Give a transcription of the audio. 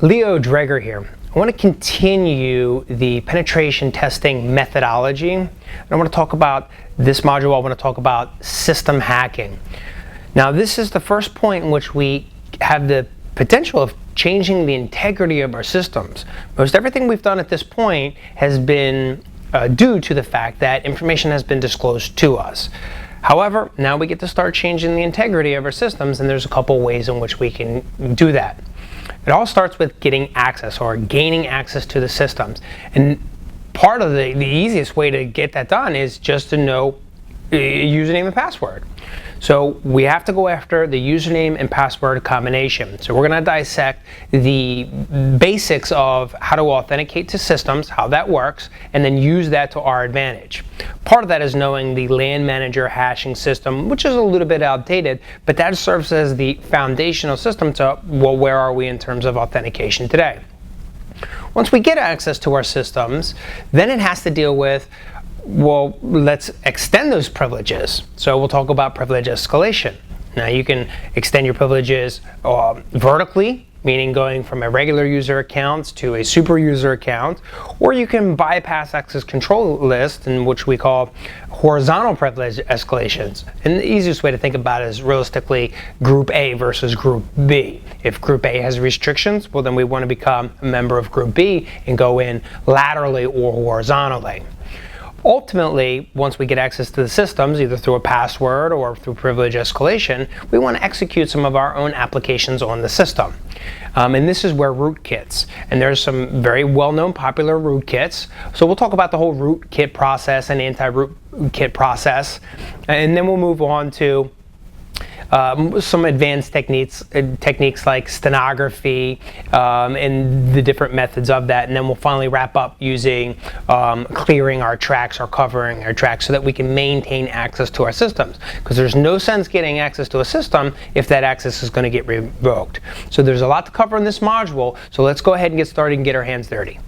Leo Dreger here. I want to continue the penetration testing methodology. And I want to talk about this module. I want to talk about system hacking. Now, this is the first point in which we have the potential of changing the integrity of our systems. Most everything we've done at this point has been due to the fact that information has been disclosed to us. However, now we get to start changing the integrity of our systems, and there's a couple ways in which we can do that. It all starts with getting access or gaining access to the systems. And part of the easiest way to get that done is just to know username and password. So we have to go after the username and password combination. So we're going to dissect the basics of how to authenticate to systems, how that works, and then use that to our advantage. Part of that is knowing the LAN manager hashing system, which is a little bit outdated, but that serves as the foundational system to, well, where are we in terms of authentication today? Once we get access to our systems, then it has to deal with, well, let's extend those privileges. So we'll talk about privilege escalation. Now you can extend your privileges vertically, meaning going from a regular user account to a super user account, or you can bypass access control list, in which we call horizontal privilege escalations. And the easiest way to think about it is realistically Group A versus Group B. If Group A has restrictions, well, then we want to become a member of Group B and go in laterally or horizontally. Ultimately, once we get access to the systems, either through a password or through privilege escalation, we want to execute some of our own applications on the system. And this is where rootkits. And there's some very well-known popular rootkits. So we'll talk about the whole rootkit process and anti-rootkit process. And then we'll move on to some advanced techniques like stenography and the different methods of that, and then we'll finally wrap up using clearing our tracks or covering our tracks so that we can maintain access to our systems, because there's no sense getting access to a system if that access is going to get revoked. So there's a lot to cover in this module, so let's go ahead and get started and get our hands dirty.